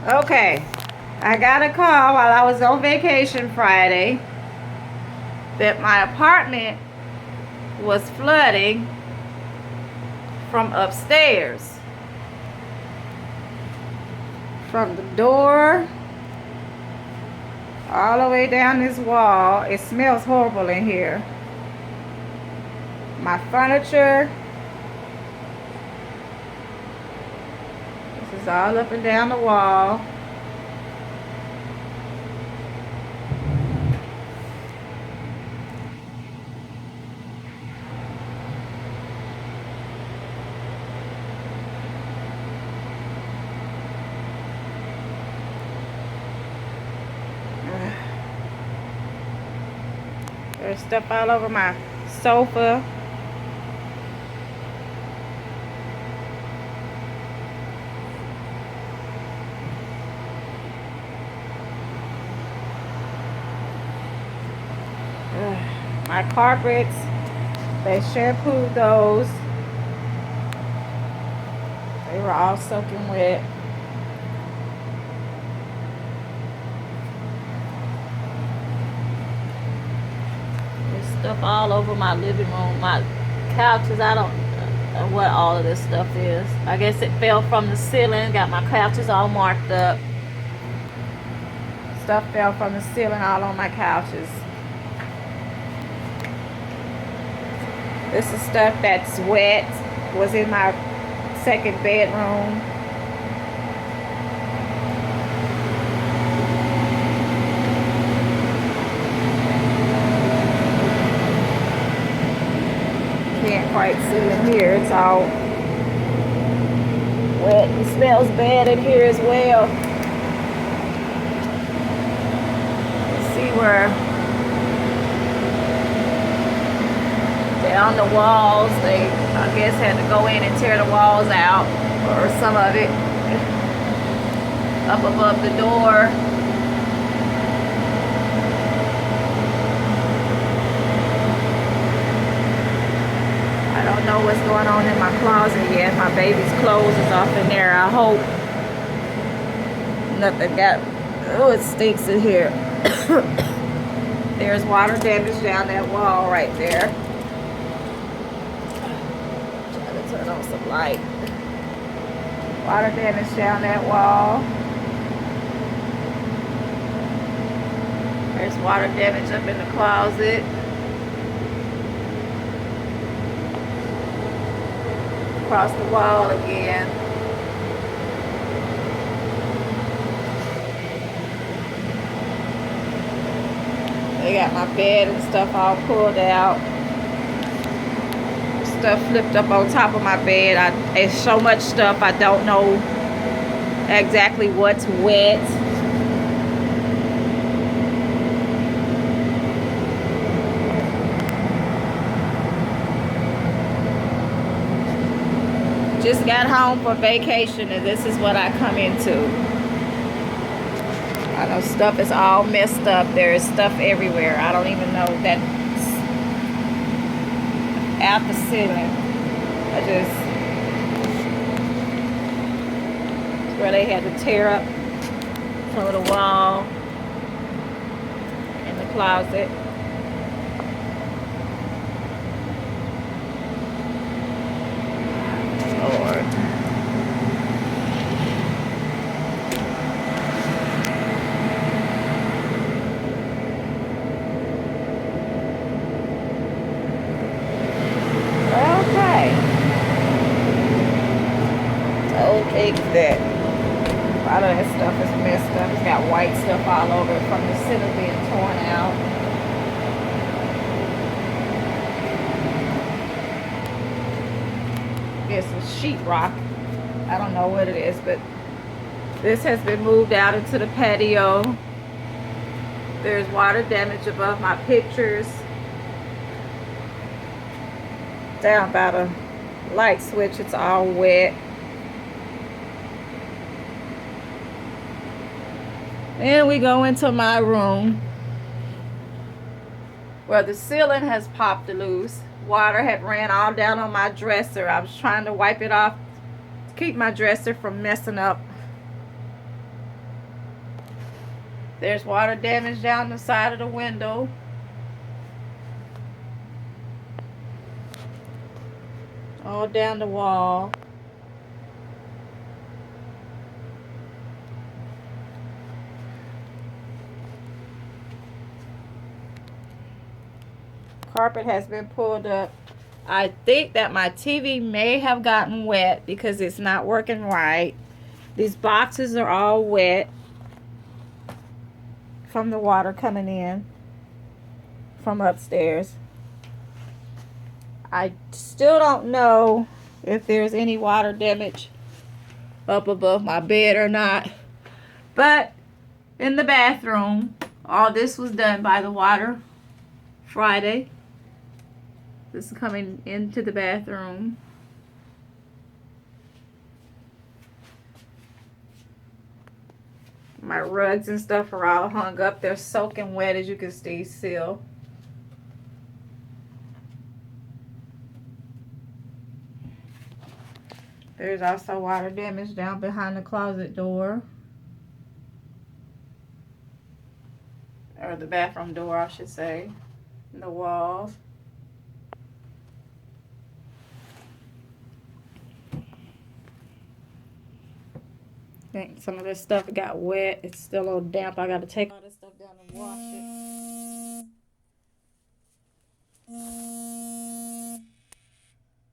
Okay, I got a call while I was on vacation Friday that my apartment was flooding from upstairs. From the door all the way down this wall. It smells horrible in here. My furniture. This is all up and down the wall. There's stuff all over my sofa. My carpets, they shampooed those. They were all soaking wet. There's stuff all over my living room, my couches. I don't know what all of this stuff is. I guess it fell from the ceiling. Got my couches all marked up. Stuff fell from the ceiling all on my couches. This is stuff that's wet. Was in my second bedroom. Can't quite see in here. It's all wet. It smells bad in here as well. Let's see where down the walls, they I guess had to go in and tear the walls out, or some of it. Up above the door. I don't know what's going on in my closet yet. My baby's clothes is off in there. I hope nothing got, oh, it stinks in here. There's water damage down that wall right there. Turn on some light. Water damage down that wall. There's water damage up in the closet. Across the wall again. They got my bed and stuff all pulled out. Stuff flipped up on top of my bed. It's so much stuff, I don't know exactly what's wet. Just got home for vacation and this is what I come into. I know stuff is all messed up. There is stuff everywhere. I don't even know that out the ceiling. Where they had to tear up some of the wall in the closet. Lord. That a lot of that stuff is messed up. It's got white stuff all over it from the ceiling being torn out. It's a sheetrock. I don't know what it is, but this has been moved out into the patio. There's water damage above my pictures. Down by the light switch, it's all wet. Then we go into my room where the ceiling has popped loose. Water had ran all down on my dresser. I was trying to wipe it off to keep my dresser from messing up. There's water damage down the side of the window. All down the wall. Carpet has been pulled up. I think that my TV may have gotten wet because it's not working right. These boxes are all wet from the water coming in from upstairs. I still don't know if there's any water damage up above my bed or not. But in the bathroom, all this was done by the water Friday. This is coming into the bathroom. My rugs and stuff are all hung up. They're soaking wet, as you can see still. There's also water damage down behind the closet door. Or the bathroom door, I should say. The walls. I think some of this stuff got wet. It's still a little damp. I gotta take all this stuff down and wash it.